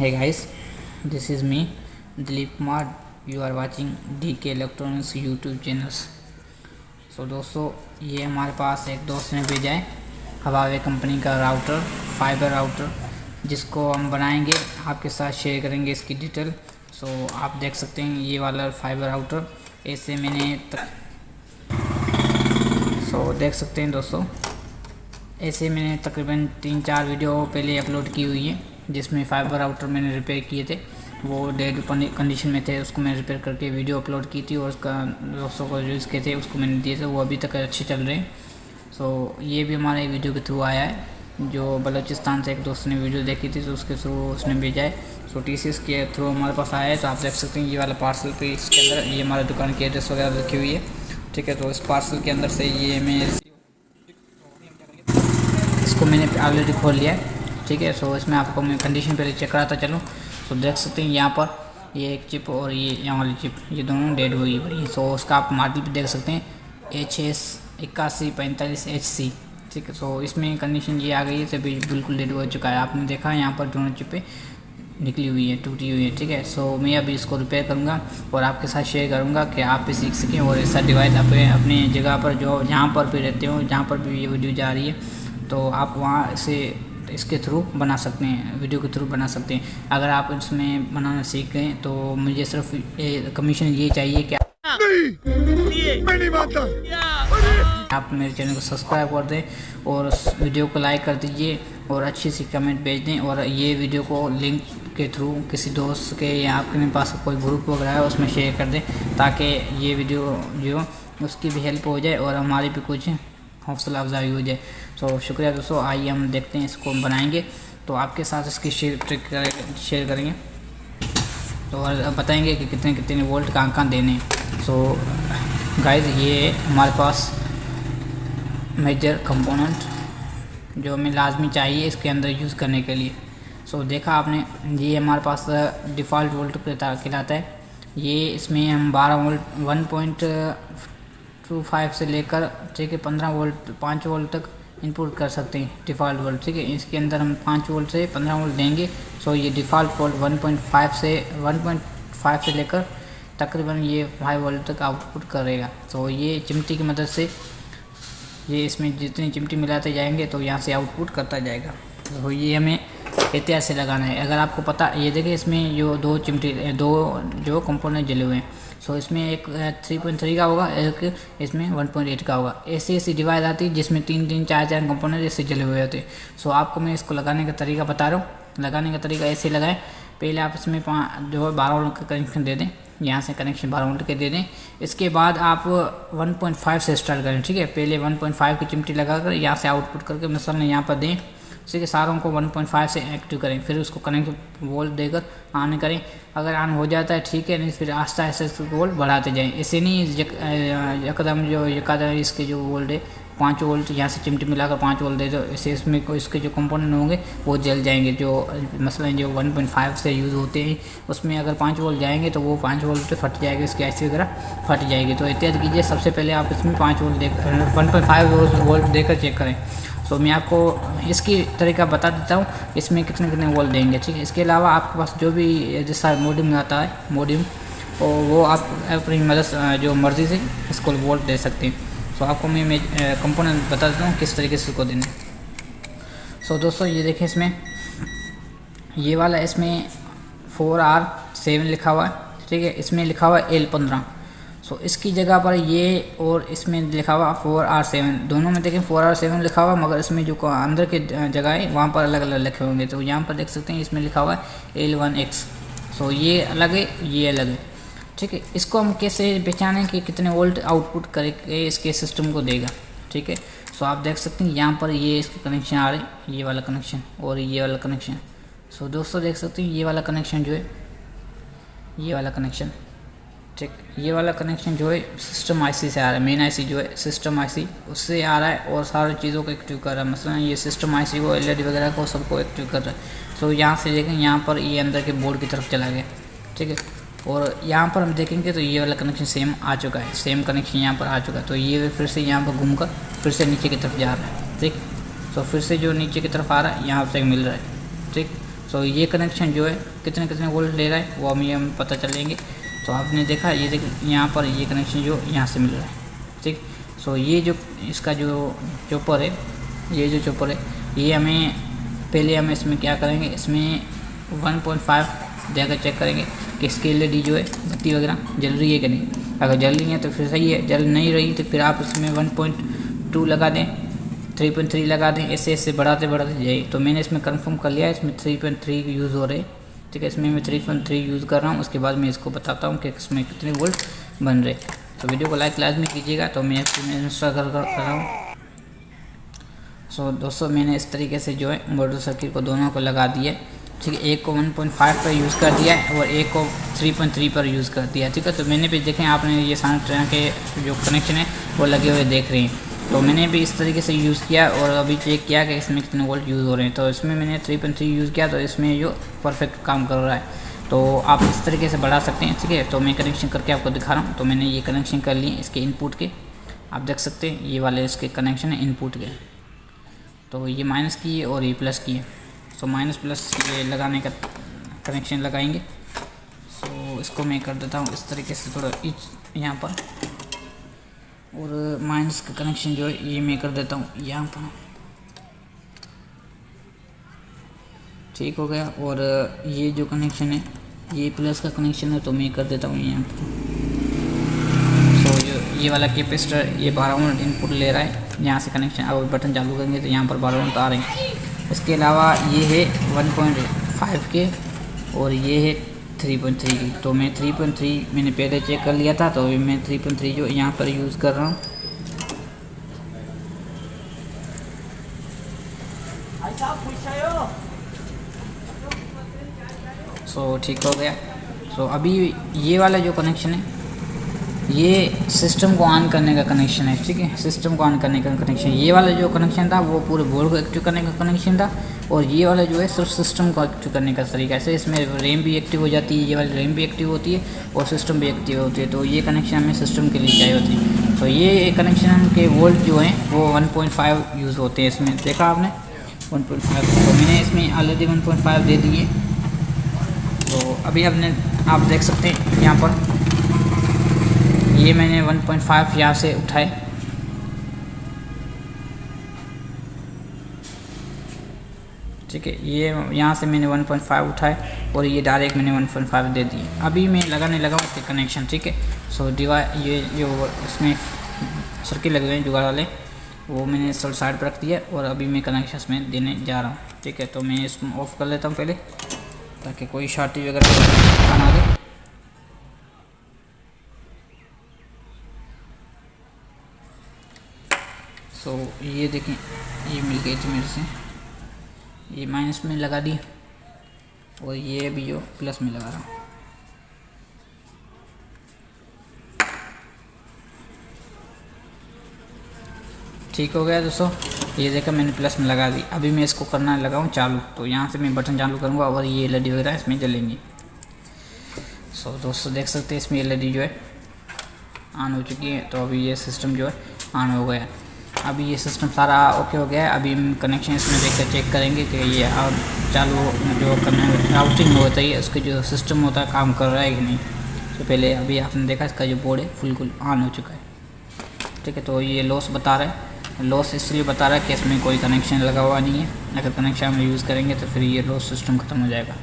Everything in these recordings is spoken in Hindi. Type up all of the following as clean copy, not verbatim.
Hey guys, this is me, Dilip Kumar. You are watching DK Electronics YouTube channels. So दोस्तों, ये हमारे पास एक दोस्त ने भेजा है हवावे कंपनी का राउटर, फाइबर राउटर, जिसको हम बनाएंगे, आपके साथ शेयर करेंगे इसकी डिटेल। सो आप देख सकते हैं ये वाला फाइबर राउटर ऐसे मैंने देख सकते हैं दोस्तों, ऐसे मैंने तकरीबन 3-4 वीडियो पहले अपलोड की हुई है, जिसमें फाइबर राउटर मैंने रिपेयर किए थे। वो डेड कंडीशन में थे, उसको मैंने रिपेयर करके वीडियो अपलोड की थी और उसका दोस्तों को यूज़ किए थे, उसको मैंने दिए थे। वो अभी तक अच्छे चल रहे हैं। सो ये भी हमारे वीडियो के थ्रू आया है, जो बलूचिस्तान से एक दोस्त ने वीडियो देखी थी तो उसके थ्रू उसने भेजा है। सो TCS के थ्रू हमारे पास आया है। तो आप देख सकते हैं ये वाला पार्सल पे, इसके अंदर ये हमारे दुकान की एड्रेस वगैरह रखी हुई है, ठीक है। तो इस पार्सल के अंदर से ये इसको मैंने ऑलरेडी खोल लिया है, ठीक है। सो इसमें आपको मैं कंडीशन पहले चेक कराता चलूँ। सो देख सकते हैं यहाँ पर ये एक चिप और ये यहाँ वाली चिप, ये दोनों डेड हुई पड़ी। सो उसका आप मॉडल भी देख सकते हैं, HS8145HC, ठीक है। सो इसमें कंडीशन ये आ गई है, सभी बिल्कुल डेड हो चुका है। आपने देखा यहाँ पर दोनों चिपें निकली हुई है, टूटी हुई है, ठीक है। सो मैं अभी इसको रिपेयर करूँगा और आपके साथ शेयर करूँगा कि आप भी सीख सकें और ऐसा डिवाइस अपने जगह पर जो जहाँ पर भी रहते हो, जहाँ पर भी ये वीडियो जा रही है, तो आप वहाँ से इसके थ्रू बना सकते हैं, वीडियो के थ्रू बना सकते हैं। अगर आप इसमें बनाना सीख गए तो मुझे सिर्फ कमीशन ये चाहिए कि आप मेरे चैनल को सब्सक्राइब कर दें और वीडियो को लाइक कर दीजिए और अच्छी सी कमेंट भेज दें। और ये वीडियो को लिंक के थ्रू किसी दोस्त के या आपके पास कोई ग्रुप वगैरह है उसमें शेयर कर दें, ताकि ये वीडियो जो उसकी भी हेल्प हो जाए और हमारी भी कुछ हौसला अफजाई हो जाए। तो शुक्रिया दोस्तों, आइए हम देखते हैं, इसको हम बनाएंगे तो आपके साथ इसकी शेयर करेंगे तो और बताएंगे कि कितने कितने वोल्ट कहाँ देने हैं। सो गाइस, ये हमारे पास मेजर कंपोनेंट जो हमें लाजमी चाहिए इसके अंदर यूज़ करने के लिए। सो देखा आपने, ये हमारे पास डिफ़ॉल्ट वोल्ट कहलाता है। ये इसमें हम 12 वोल्ट 1.25 से लेकर, ठीक है, 15 वोल्ट 5 वोल्ट तक इनपुट कर सकते हैं, डिफ़ॉल्ट वोल्ट, ठीक है। इसके अंदर हम 5 वोल्ट से 15 वोल्ट देंगे। सो ये डिफ़ॉल्ट वोल्ट 1.5 से लेकर तकरीबन ये 5 वोल्ट तक आउटपुट करेगा। तो ये चिमटी की मदद से ये इसमें जितनी चिमटी मिलाते जाएंगे तो यहाँ से आउटपुट करता जाएगा। तो ये हमें एहतियात से लगाना है। अगर आपको पता, ये देखिए इसमें जो दो जो कंपोनेंट जले हुए हैं। सो इसमें एक 3.3 का होगा, एक इसमें 1.8 का होगा। ऐसी डिवाइस आती है जिसमें 3-3, 4-4 कंपोनेंट ऐसे जले हुए होते हैं। सो आपको मैं इसको लगाने का तरीका बता रहा हूँ। लगाने का तरीका ऐसे लगाएं, पहले आप इसमें जो है 12 वोल्ट का कनेक्शन दे दें, यहाँ से कनेक्शन 12 वोल्ट के दे दें। इसके बाद आप 1.5 से स्टार्ट करें, ठीक है। पहले 1.5 की चिमटी लगाकर यहाँ से आउटपुट करके मसलन यहाँ पर दें, ठीक है। सारों को 1.5 से एक्टिव करें, फिर उसको कनेक्ट वोल्ट देकर ऑन करें। अगर ऑन हो जाता है ठीक है, नहीं फिर आस्ता आस्ता वोल्ट बढ़ाते जाएं। ऐसे नहीं एकदम जो इसके जो वोल्ट है 5 वोल्ट, यहाँ से चिमटी मिलाकर 5 वोल्ट दे दो, ऐसे इसमें इसके जो कंपोनेंट होंगे वो जल जाएंगे। जो मसलन जो 1.5 से यूज़ होते हैं उसमें अगर 5 वोल्ट जाएंगे तो वो 5 वोल्ट पे फट जाएगी, इसकी आईसी वगैरह फट जाएगी। तो एहतियात कीजिए, सबसे पहले आप इसमें 5 वोल्ट 1.5 वोल्ट देकर चेक करें। तो मैं आपको इसकी तरीका बता देता हूँ, इसमें कितने कितने वोल्ट देंगे, ठीक है। इसके अलावा आपके पास जो भी जैसा मोडियम आता है, मोडियम, और वो आप अपनी मदद जो मर्ज़ी से इसको वोल्ट दे सकते हैं। सो आपको मैं कंपोनेंट बता देता हूँ किस तरीके से इसको देना है। सो दोस्तों, ये देखें, इसमें ये वाला इसमें 4R7 लिखा हुआ है, ठीक है। इसमें लिखा हुआ है L15। सो इसकी जगह पर ये और इसमें लिखा हुआ 4R7, दोनों में देखें 4R7 लिखा हुआ, मगर इसमें जो अंदर के जगह है वहाँ पर अलग अलग लिखे होंगे। तो यहाँ पर देख सकते हैं इसमें लिखा हुआ है L1X। सो ये अलग है, ये अलग है, ठीक है। इसको हम कैसे पहचानें कि कितने वोल्ट आउटपुट करके इसके सिस्टम को देगा, ठीक है। सो आप देख सकते हैं यहाँ पर ये इसके कनेक्शन आ रहे हैं, ये वाला कनेक्शन और ये वाला कनेक्शन। सो दोस्तों देख सकते हैं ये वाला कनेक्शन जो है, ये वाला कनेक्शन, ठीक, ये वाला कनेक्शन जो है सिस्टम आईसी से आ रहा है। मेन आईसी जो है सिस्टम आईसी उससे आ रहा है और सारी चीज़ों को एक्टिव कर रहा है। मसलन ये सिस्टम आईसी को, LED वगैरह को सबको एक्टिव कर रहा है। सो यहाँ से देखें, यहाँ पर ये अंदर के बोर्ड की तरफ चला गया, ठीक है। और यहाँ पर हम देखेंगे तो ये वाला कनेक्शन सेम आ चुका है, सेम कनेक्शन यहाँ पर आ चुका है। तो ये फिर से यहाँ पर घूमकर फिर से नीचे की तरफ जा रहा है, ठीक। तो फिर से जो नीचे की तरफ आ रहा है यहाँ से मिल रहा है, ठीक। सो ये कनेक्शन जो है कितने कितने वोल्ट ले रहा है वो हमें पता चलेंगे। तो आपने देखा ये देख यहाँ पर ये कनेक्शन जो यहाँ से मिल रहा है, ठीक। सो ये जो इसका जो चॉपर है, ये जो चॉपर है, ये हमें पहले हम इसमें क्या करेंगे, इसमें 1.5 देकर चेक करेंगे कि इसकी एलईडी जो है बत्ती वगैरह जल रही है कि नहीं। अगर जल रही है तो फिर सही है, जल नहीं रही तो फिर आप इसमें 1.2 लगा दें, 3.3 लगा दें, ऐसे ऐसे बढ़ाते बढ़ाते जाइए। तो मैंने इसमें कंफर्म कर लिया है, इसमें 3.3 यूज़ हो रहे हैं, ठीक है। इसमें मैं 3.3 यूज़ कर रहा हूँ। उसके बाद मैं इसको बताता हूँ कि इसमें कितने वोल्ट बन रहे। तो वीडियो को लाइक लाजमी कीजिएगा। तो मैं इंस्टॉल कर रहा हूँ। सो दोस्तों मैंने इस तरीके से जो है मोटर सर्किट को दोनों को लगा दिया, ठीक है। एक को 1.5 पर यूज़ कर दिया है और एक को 3.3 पर यूज़ कर दिया, ठीक है। तो मैंने भी देखें आपने ये सारे तरह के जो कनेक्शन है वो लगे हुए देख रहे हैं। तो मैंने भी इस तरीके से यूज़ किया और अभी चेक किया कि इसमें कितने वोल्ट यूज़ हो रहे हैं। तो इसमें मैंने 3.3 यूज़ किया, तो इसमें जो परफेक्ट काम कर रहा है। तो आप इस तरीके से बढ़ा सकते हैं, ठीक है। तो मैं कनेक्शन करके आपको दिखा रहा हूँ। तो मैंने ये कनेक्शन कर लिए इसके इनपुट के, आप देख सकते हैं ये वाले इसके कनेक्शन है इनपुट के। तो ये माइनस की है और ये प्लस की है। सो माइनस प्लस ये लगाने का कनेक्शन लगाएंगे। सो इसको मैं कर देता हूँ इस तरीके से थोड़ा यहाँ पर, और माइनस का कनेक्शन जो है ये मैं कर देता हूँ यहाँ पर, ठीक हो गया। और ये जो कनेक्शन है ये प्लस का कनेक्शन है, तो मैं कर देता हूँ यहाँ पर। सो जो ये वाला कैपेसिटर ये 12 वोल्ट इनपुट ले रहा है, यहाँ से कनेक्शन अब बटन चालू करेंगे तो यहाँ पर 12 वोल्ट आ रहे हैं। इसके अलावा ये है 1.5 के और ये है 3.3 की। तो मैं 3.3 मैंने पहले चेक कर लिया था, तो मैं 3.3 जो यहाँ पर यूज़ कर रहा हूँ। सो ठीक हो गया। सो अभी ये वाला जो कनेक्शन है ये सिस्टम को ऑन करने का कनेक्शन है, ठीक है। सिस्टम को ऑन करने का कनेक्शन, ये वाला जो कनेक्शन था वो पूरे बोर्ड को एक्टिव करने का कनेक्शन था, और ये वाला जो है सिर्फ सिस्टम को एक्टिव करने का तरीका है। इसमें रैम भी एक्टिव हो जाती है, ये वाली रैम भी एक्टिव होती है और सिस्टम भी एक्टिव होती है। तो ये कनेक्शन हमें सिस्टम के लिए चाहिए होती है। तो ये कनेक्शन के वोल्ट जो हैं वो 1.5 यूज़ होते हैं इसमें, देखा आपने 1.5। तो मैंने इसमें ऑलरेडी 1.5 दे दिए। तो अभी आप देख सकते हैं यहाँ पर ये मैंने 1.5 यहाँ से उठाए, ठीक है। ये यहाँ से मैंने 1.5 उठाए और ये डायरेक्ट मैंने 1.5 दे दिए। अभी मैं लगाने लगा हूँ इसके कनेक्शन, ठीक है। सो ये जो इसमें सर्किट लगे हुए हैं जुगाड़ वाले वो मैंने साइड पर रख दिया और अभी मैं कनेक्शन इसमें देने जा रहा हूँ, ठीक है। तो मैं इसमें ऑफ़ कर लेता हूँ पहले, ताकि कोई शॉर्टेज वगैरह ना दे। सो ये देखें ये मिल गई थी मेरे से, ये माइनस में लगा दी और ये भी जो प्लस में लगा रहा हूँ। ठीक हो गया दोस्तों, ये देखा मैंने प्लस में लगा दी। अभी मैं इसको करना लगाऊँ चालू, तो यहाँ से मैं बटन चालू करूँगा और ये एलईडी वगैरह इसमें जलेंगी। सो दोस्तों देख सकते हैं इसमें एलईडी जो है ऑन हो चुकी है। तो अभी ये सिस्टम जो है ऑन हो गया। अभी ये सिस्टम सारा ओके हो गया है। अभी हम कनेक्शन इसमें देखकर चेक करेंगे कि ये और चालू जो राउटिंग होता है उसके जो सिस्टम होता है काम कर रहा है कि नहीं। तो पहले अभी आपने देखा इसका जो बोर्ड है फुल ऑन हो चुका है, ठीक है। तो ये लॉस बता रहा है, लॉस इसलिए बता रहा है कि इसमें कोई कनेक्शन लगा हुआ नहीं है। अगर कनेक्शन हम यूज़ करेंगे तो फिर ये लॉस सिस्टम ख़त्म हो जाएगा।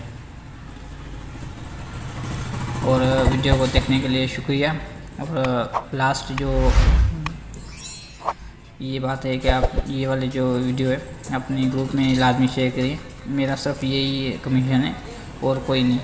और वीडियो को देखने के लिए शुक्रिया। और लास्ट जो ये बात है कि आप ये वाले जो वीडियो है अपने ग्रुप में लाजमी शेयर करिए। मेरा सिर्फ यही कमीशन है और कोई नहीं।